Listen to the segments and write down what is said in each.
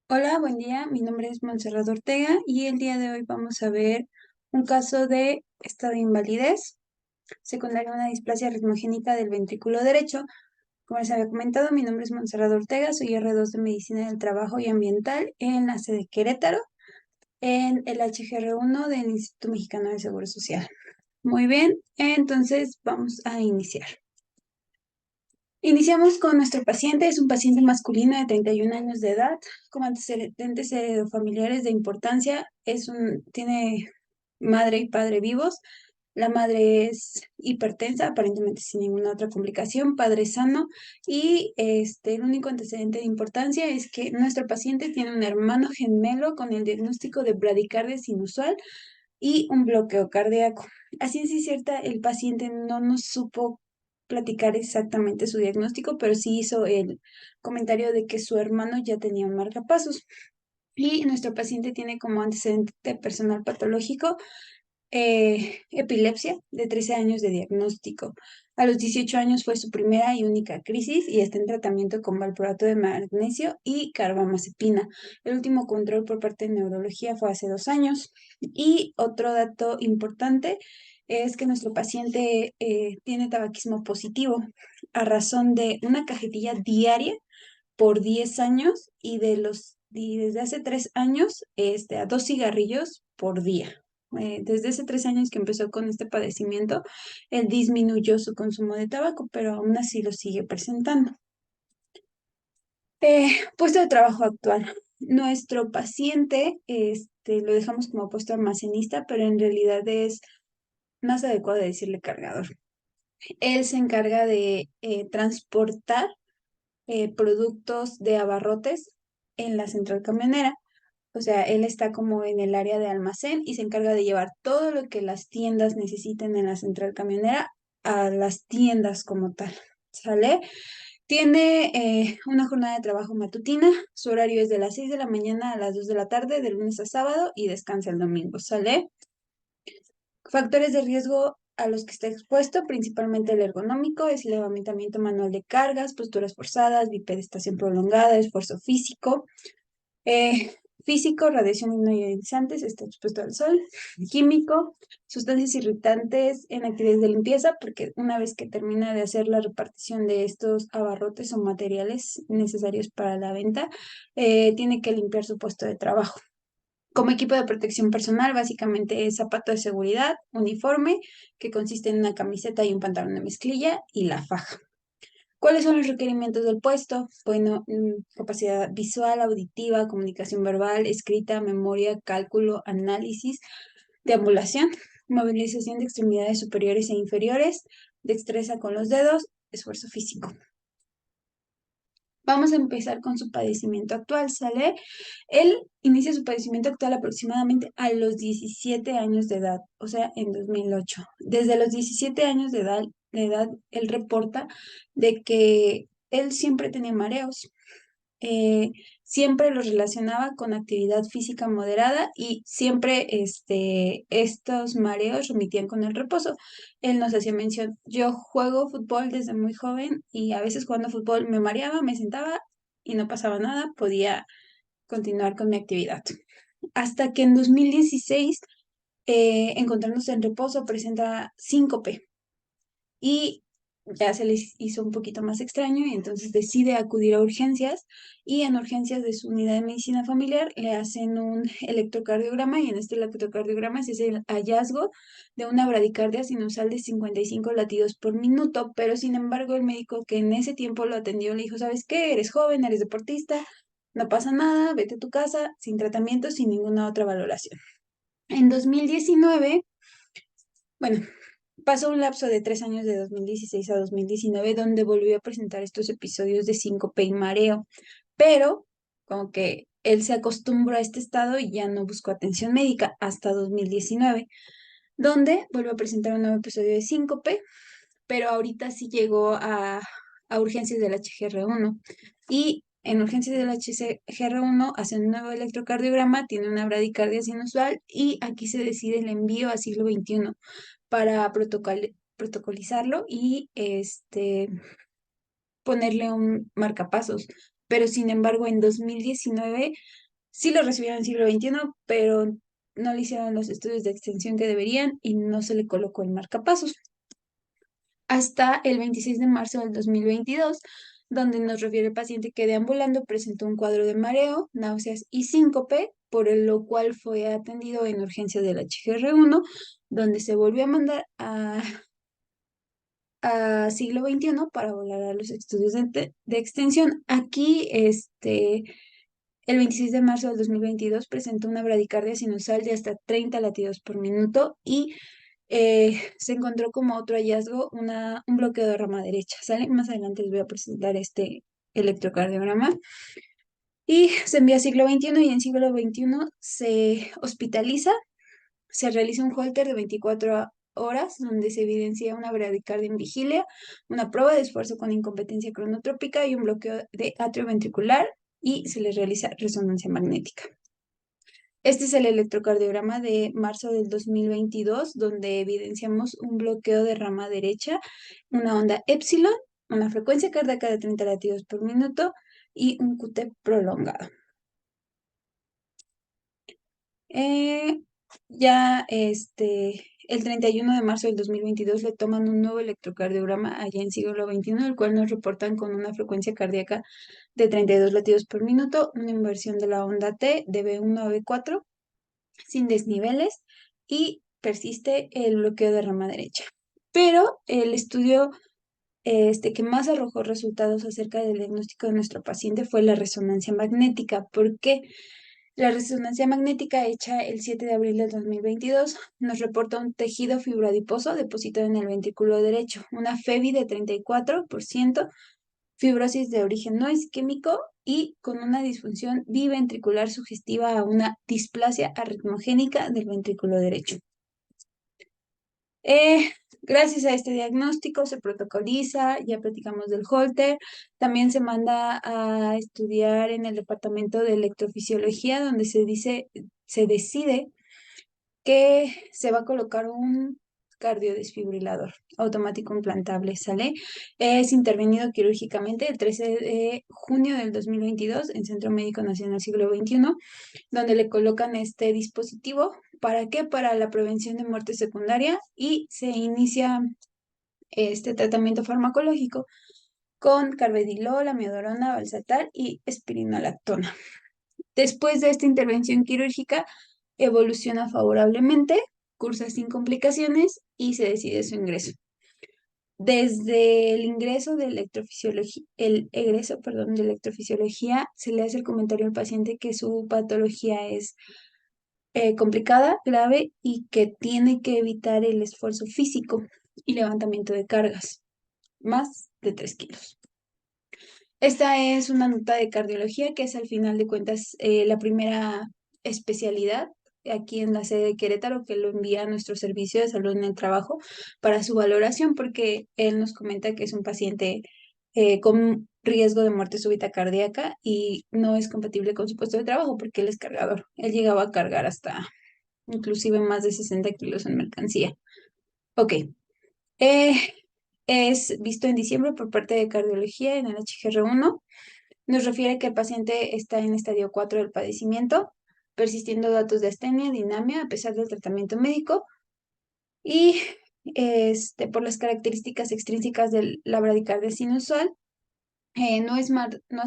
Hola, buen día. Mi nombre es Montserrat Ortega y el día de hoy vamos a ver un caso de estado de invalidez secundaria a una displasia ritmogénica del ventrículo derecho. Como les había comentado, mi nombre es Montserrat Ortega, soy R2 de Medicina del Trabajo y Ambiental en la sede de Querétaro, en el HGR1 del Instituto Mexicano del Seguro Social. Muy bien, entonces vamos a iniciar. Iniciamos con nuestro paciente. Es un paciente masculino de 31 años de edad, con antecedentes familiares de importancia. Tiene madre y padre vivos. La madre es hipertensa, aparentemente sin ninguna otra complicación, padre sano. Y el único antecedente de importancia es que nuestro paciente tiene un hermano gemelo con el diagnóstico de bradicardia inusual y un bloqueo cardíaco. Así es cierta, el paciente no nos supo platicar exactamente su diagnóstico, pero sí hizo el comentario de que su hermano ya tenía un marcapasos. Y nuestro paciente tiene como antecedente personal patológico epilepsia de 13 años de diagnóstico. A los 18 años fue su primera y única crisis y está en tratamiento con valproato de magnesio y carbamazepina. El último control por parte de neurología fue hace 2 años. Y otro dato importante es que nuestro paciente tiene tabaquismo positivo a razón de una cajetilla diaria por 10 años y desde hace 3 años a 2 cigarrillos por día. Desde hace 3 años que empezó con este padecimiento, él disminuyó su consumo de tabaco, pero aún así lo sigue presentando. Puesto de trabajo actual. Nuestro paciente lo dejamos como puesto almacenista, pero en realidad es más adecuado decirle cargador. Él se encarga de transportar productos de abarrotes en la central camionera. O sea, él está como en el área de almacén y se encarga de llevar todo lo que las tiendas necesiten en la central camionera a las tiendas como tal. ¿Sale? Tiene una jornada de trabajo matutina. Su horario es de las 6 de la mañana a las 2 de la tarde, de lunes a sábado, y descansa el domingo. ¿Sale? Factores de riesgo a los que está expuesto, principalmente el ergonómico, es el levantamiento manual de cargas, posturas forzadas, bipedestación prolongada, esfuerzo físico. Eh, Físico, radiación no ionizantes, está expuesto al sol. Químico, sustancias irritantes en actividades de limpieza, porque una vez que termina de hacer la repartición de estos abarrotes o materiales necesarios para la venta, tiene que limpiar su puesto de trabajo. Como equipo de protección personal, básicamente es zapato de seguridad, uniforme, que consiste en una camiseta y un pantalón de mezclilla, y la faja. ¿Cuáles son los requerimientos del puesto? Bueno, capacidad visual, auditiva, comunicación verbal, escrita, memoria, cálculo, análisis, deambulación, movilización de extremidades superiores e inferiores, destreza con los dedos, esfuerzo físico. Vamos a empezar con su padecimiento actual, ¿sale? Él inicia su padecimiento actual aproximadamente a los 17 años de edad, o sea, en 2008. Desde los 17 años de edad, él reporta de que él siempre tenía mareos. eh, Siempre los relacionaba con actividad física moderada y siempre estos mareos remitían con el reposo. Él nos hacía mención: yo juego fútbol desde muy joven y a veces jugando fútbol me mareaba, me sentaba y no pasaba nada, podía continuar con mi actividad. Hasta que en 2016, encontrándose en reposo, presenta síncope y ya se les hizo un poquito más extraño y entonces decide acudir a urgencias, y en urgencias de su unidad de medicina familiar le hacen un electrocardiograma, y en este electrocardiograma se hace el hallazgo de una bradicardia sinusal de 55 latidos por minuto, pero sin embargo el médico que en ese tiempo lo atendió le dijo: ¿sabes qué? Eres joven, eres deportista, no pasa nada, vete a tu casa sin tratamiento, sin ninguna otra valoración. En 2019, bueno, pasó un lapso de 3 años, de 2016 a 2019, donde volvió a presentar estos episodios de síncope y mareo, pero como que él se acostumbró a este estado y ya no buscó atención médica hasta 2019, donde vuelve a presentar un nuevo episodio de síncope, pero ahorita sí llegó a urgencias del HGR1. Y en urgencias del HGR1 hacen un nuevo electrocardiograma, tiene una bradicardia inusual, y aquí se decide el envío a siglo XXI para protocolizarlo y ponerle un marcapasos, pero sin embargo en 2019 sí lo recibieron en siglo XXI, pero no le hicieron los estudios de extensión que deberían y no se le colocó el marcapasos. Hasta el 26 de marzo del 2022, donde nos refiere el paciente que deambulando presentó un cuadro de mareo, náuseas y síncope, por lo cual fue atendido en urgencia del HGR1, donde se volvió a mandar a siglo XXI para volar a los estudios de extensión. Aquí, el 26 de marzo del 2022 presentó una bradicardia sinusal de hasta 30 latidos por minuto y se encontró como otro hallazgo un bloqueo de rama derecha, ¿sale? Más adelante les voy a presentar este electrocardiograma. Y se envía a siglo XXI y en siglo XXI se hospitaliza, se realiza un holter de 24 horas donde se evidencia una bradicardia en vigilia, una prueba de esfuerzo con incompetencia cronotrópica y un bloqueo de atrio ventricular y se le realiza resonancia magnética. Este es el electrocardiograma de marzo del 2022, donde evidenciamos un bloqueo de rama derecha, una onda epsilon, una frecuencia cardíaca de 30 latidos por minuto y un QT prolongado. Eh, el 31 de marzo del 2022 le toman un nuevo electrocardiograma allá en siglo XXI, el cual nos reportan con una frecuencia cardíaca de 32 latidos por minuto, una inversión de la onda T de B1 a B4, sin desniveles y persiste el bloqueo de rama derecha. Pero el estudio que más arrojó resultados acerca del diagnóstico de nuestro paciente fue la resonancia magnética. ¿Por qué? La resonancia magnética hecha el 7 de abril del 2022 nos reporta un tejido fibroadiposo depositado en el ventrículo derecho, una FEBI de 34%, fibrosis de origen no isquémico y con una disfunción biventricular sugestiva a una displasia arritmogénica del ventrículo derecho. Gracias a este diagnóstico se protocoliza, ya platicamos del Holter, también se manda a estudiar en el departamento de electrofisiología, donde se decide que se va a colocar un cardiodesfibrilador automático implantable, ¿sale? Es intervenido quirúrgicamente el 13 de junio del 2022 en Centro Médico Nacional Siglo XXI, donde le colocan este dispositivo. ¿Para qué? Para la prevención de muerte secundaria y se inicia este tratamiento farmacológico con carvedilol, amiodarona, valsartán y espironolactona. Después de esta intervención quirúrgica, evoluciona favorablemente, cursa sin complicaciones y se decide su ingreso. Desde el ingreso de electrofisiología, el egreso, perdón, de electrofisiología, se le hace el comentario al paciente que su patología es complicada, grave y que tiene que evitar el esfuerzo físico y levantamiento de cargas, más de 3 kilos. Esta es una nota de cardiología que es al final de cuentas la primera especialidad aquí en la sede de Querétaro que lo envía a nuestro servicio de salud en el trabajo para su valoración porque él nos comenta que es un paciente con riesgo de muerte súbita cardíaca y no es compatible con su puesto de trabajo porque él es cargador. Él llegaba a cargar hasta inclusive más de 60 kilos en mercancía. Ok. Eh, es visto en diciembre por parte de cardiología en el HGR1. Nos refiere que el paciente está en estadio 4 del padecimiento, persistiendo datos de astenia, dinamia, a pesar del tratamiento médico. Y por las características extrínsecas de la bradicardia sinusal, no es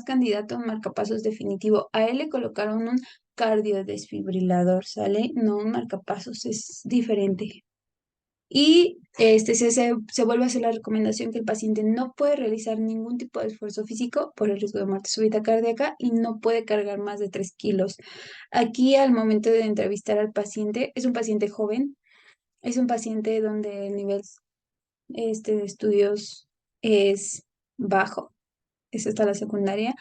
candidato a un marcapasos definitivo. A él le colocaron un cardiodesfibrilador, ¿sale? No un marcapasos, es diferente. Y se vuelve a hacer la recomendación que el paciente no puede realizar ningún tipo de esfuerzo físico por el riesgo de muerte súbita cardíaca y no puede cargar más de 3 kilos. Aquí, al momento de entrevistar al paciente, es un paciente joven, es un paciente donde el nivel de estudios es bajo, es hasta la secundaria,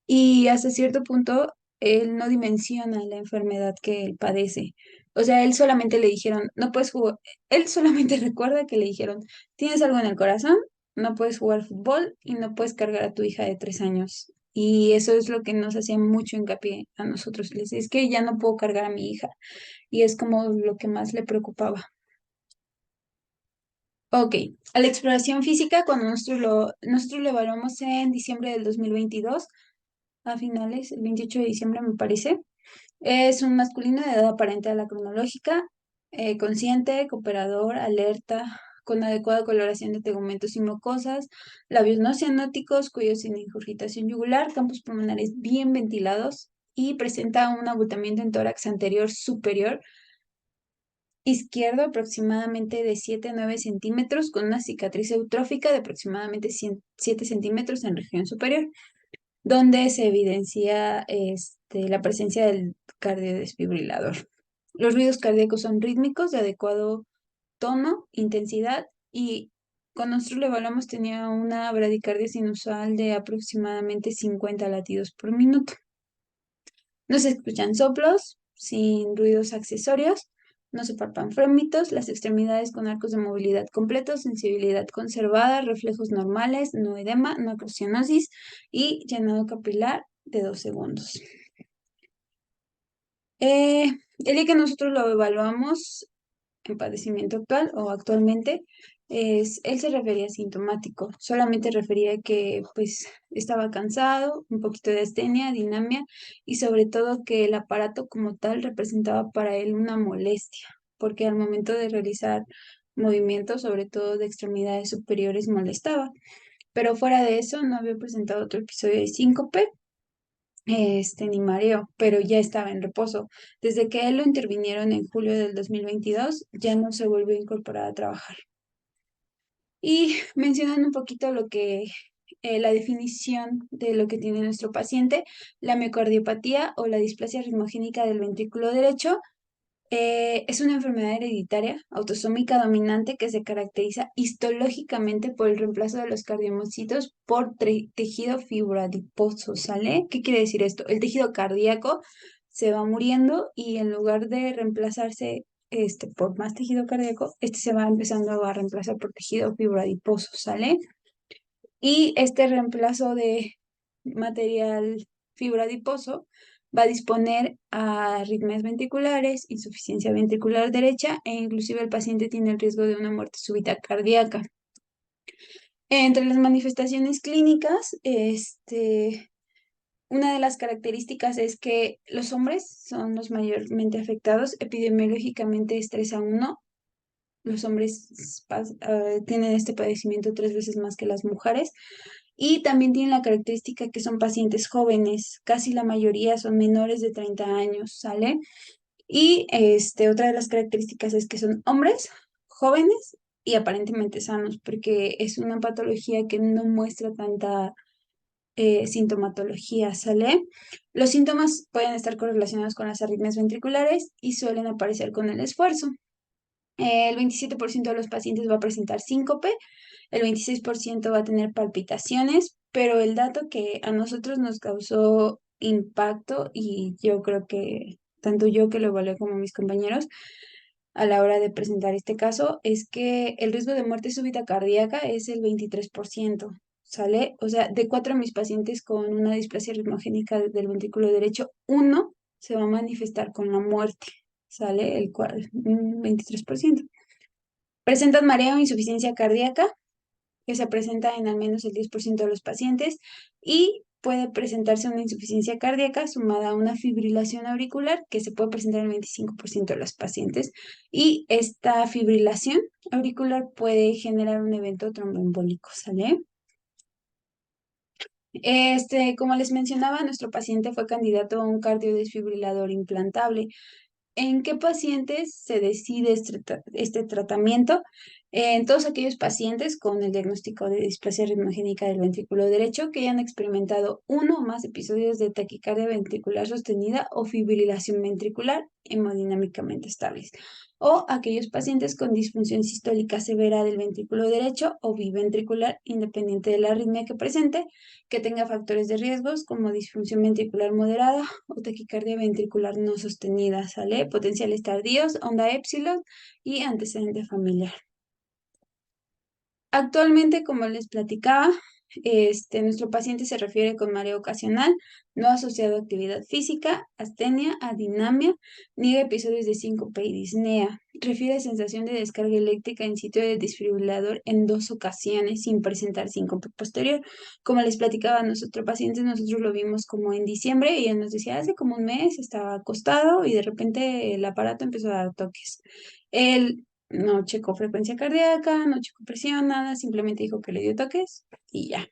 y hasta cierto punto él no dimensiona la enfermedad que él padece. O sea, él solamente le dijeron, no puedes jugar, él solamente recuerda que le dijeron, tienes algo en el corazón, no puedes jugar fútbol y no puedes cargar a tu hija de 3 años. Y eso es lo que nos hacía mucho hincapié a nosotros. Les decía, es que ya no puedo cargar a mi hija. Y es como lo que más le preocupaba. Ok, a la exploración física, cuando nosotros lo evaluamos en diciembre del 2022, a finales, el 28 de diciembre me parece. Es un masculino de edad aparente a la cronológica, consciente, cooperador, alerta, con adecuada coloración de tegumentos y mucosas, labios no cianóticos, cuello sin ingurgitación yugular, campos pulmonares bien ventilados y presenta un abultamiento en tórax anterior superior izquierdo aproximadamente de 7 a 9 centímetros, con una cicatriz eutrófica de aproximadamente 7 centímetros en región superior, donde se evidencia la presencia del cardiodesfibrilador. Los ruidos cardíacos son rítmicos, de adecuado tono, intensidad, y con nosotros lo evaluamos tenía una bradicardia sinusal de aproximadamente 50 latidos por minuto. No se escuchan soplos, sin ruidos accesorios, no se palpan frémitos, las extremidades con arcos de movilidad completos, sensibilidad conservada, reflejos normales, no edema, no acrocionosis y llenado capilar de 2 segundos. El día que nosotros lo evaluamos en padecimiento actual o actualmente, él se refería asintomático, solamente refería que pues estaba cansado, un poquito de astenia, dinamia y sobre todo que el aparato como tal representaba para él una molestia, porque al momento de realizar movimientos, sobre todo de extremidades superiores, molestaba. Pero fuera de eso, no había presentado otro episodio de síncope, ni mareo, pero ya estaba en reposo. Desde que él lo intervinieron en julio del 2022, ya no se volvió a incorporar a trabajar. Y mencionando un poquito la definición de lo que tiene nuestro paciente, la miocardiopatía o la displasia ritmogénica del ventrículo derecho es una enfermedad hereditaria autosómica dominante que se caracteriza histológicamente por el reemplazo de los cardiomocitos por tejido fibroadiposo, ¿sale? ¿Qué quiere decir esto? El tejido cardíaco se va muriendo y en lugar de reemplazarse por más tejido cardíaco, se va empezando a reemplazar por tejido fibroadiposo, ¿sale? Y este reemplazo de material fibradiposo va a disponer a arritmias ventriculares, insuficiencia ventricular derecha e inclusive el paciente tiene el riesgo de una muerte súbita cardíaca. Entre las manifestaciones clínicas, una de las características es que los hombres son los mayormente afectados. Epidemiológicamente es 3 a 1. Los hombres tienen este padecimiento 3 veces más que las mujeres. Y también tienen la característica que son pacientes jóvenes, casi la mayoría son menores de 30 años, ¿sale? Y otra de las características es que son hombres jóvenes y aparentemente sanos, porque es una patología que no muestra tanta sintomatología, ¿sale? Los síntomas pueden estar correlacionados con las arritmias ventriculares y suelen aparecer con el esfuerzo. El 27% de los pacientes va a presentar síncope, el 26% va a tener palpitaciones, pero el dato que a nosotros nos causó impacto, y yo creo que tanto yo que lo evalué como mis compañeros a la hora de presentar este caso, es que el riesgo de muerte súbita cardíaca es el 23%, ¿sale? O sea, de 4 de mis pacientes con una displasia ritmogénica del ventrículo derecho, uno se va a manifestar con la muerte, ¿sale? El cual, un 23%. Presentan mareo o insuficiencia cardíaca, que se presenta en al menos el 10% de los pacientes y puede presentarse una insuficiencia cardíaca sumada a una fibrilación auricular que se puede presentar en el 25% de los pacientes y esta fibrilación auricular puede generar un evento tromboembólico, ¿sale? Como les mencionaba, nuestro paciente fue candidato a un cardiodesfibrilador implantable. ¿En qué pacientes se decide este tratamiento? En todos aquellos pacientes con el diagnóstico de displasia ritmogénica del ventrículo derecho que hayan experimentado uno o más episodios de taquicardia ventricular sostenida o fibrilación ventricular hemodinámicamente estables, o aquellos pacientes con disfunción sistólica severa del ventrículo derecho o biventricular independiente de la arritmia que presente, que tenga factores de riesgos como disfunción ventricular moderada o taquicardia ventricular no sostenida, ¿sale? Potenciales tardíos, onda épsilon y antecedente familiar. Actualmente, como les platicaba, Nuestro paciente se refiere con mareo ocasional, no asociado a actividad física, astenia, adinamia, niega episodios de síncope y disnea. Refiere sensación de descarga eléctrica en sitio del desfibrilador en 2 ocasiones sin presentar síncope posterior. Como les platicaba a nuestro paciente, nosotros lo vimos como en diciembre y él nos decía, hace como un mes estaba acostado y de repente el aparato empezó a dar toques. Él no checó frecuencia cardíaca, no checó presión, nada, simplemente dijo que le dio toques y ya.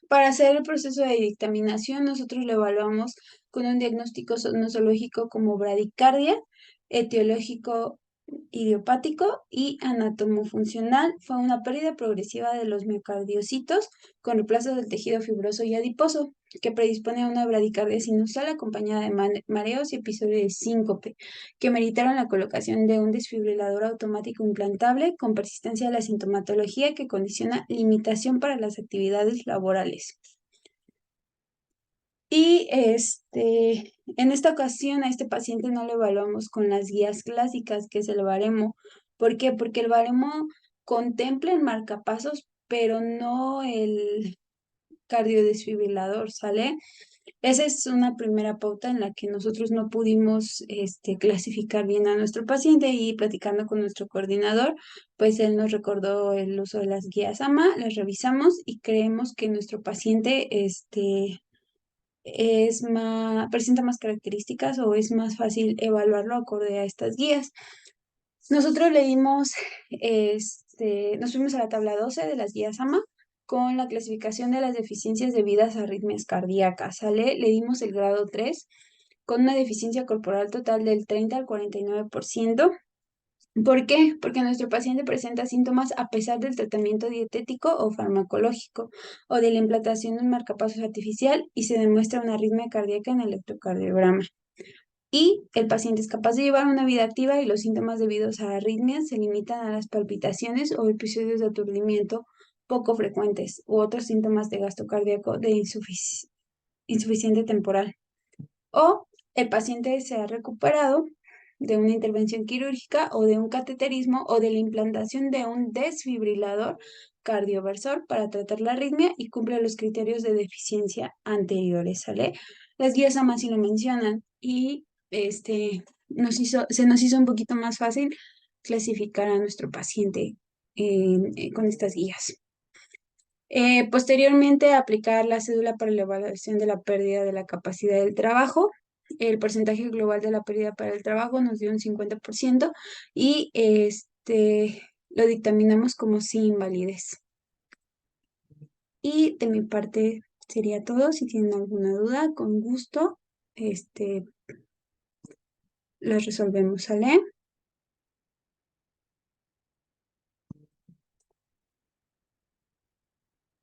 Para hacer el proceso de dictaminación, nosotros lo evaluamos con un diagnóstico nosológico como bradicardia, etiológico idiopático y anatomofuncional. Fue una pérdida progresiva de los miocardiocitos con reemplazo del tejido fibroso y adiposo, que predispone a una bradicardia sinusal acompañada de mareos y episodios de síncope, que meritaron la colocación de un desfibrilador automático implantable con persistencia de la sintomatología que condiciona limitación para las actividades laborales. Y en esta ocasión a este paciente no lo evaluamos con las guías clásicas, que es el baremo. ¿Por qué? Porque el baremo contempla el marcapasos, pero no el cardiodesfibrilador, ¿sale? Esa es una primera pauta en la que nosotros no pudimos clasificar bien a nuestro paciente y platicando con nuestro coordinador, pues él nos recordó el uso de las guías AMA, las revisamos y creemos que nuestro paciente presenta más características o es más fácil evaluarlo acorde a estas guías. Nosotros leímos, nos fuimos a la tabla 12 de las guías AMA con la clasificación de las deficiencias debidas a arritmias cardíacas, ¿sale? Le dimos el grado 3 con una deficiencia corporal total del 30 al 49%. ¿Por qué? Porque nuestro paciente presenta síntomas a pesar del tratamiento dietético o farmacológico o de la implantación de un marcapasos artificial y se demuestra una arritmia cardíaca en el electrocardiograma. Y el paciente es capaz de llevar una vida activa y los síntomas debidos a arritmias se limitan a las palpitaciones o episodios de aturdimiento poco frecuentes u otros síntomas de gasto cardíaco de insuficiente temporal. O el paciente se ha recuperado de una intervención quirúrgica o de un cateterismo o de la implantación de un desfibrilador cardioversor para tratar la arritmia y cumple los criterios de deficiencia anteriores, ¿sale? Las guías AMA sí lo mencionan y se nos hizo un poquito más fácil clasificar a nuestro paciente con estas guías. Posteriormente, aplicar la cédula para la evaluación de la pérdida de la capacidad del trabajo. El porcentaje global de la pérdida para el trabajo nos dio un 50% y lo dictaminamos como sin invalidez. Y de mi parte sería todo. Si tienen alguna duda, con gusto, las resolvemos, ¿sale?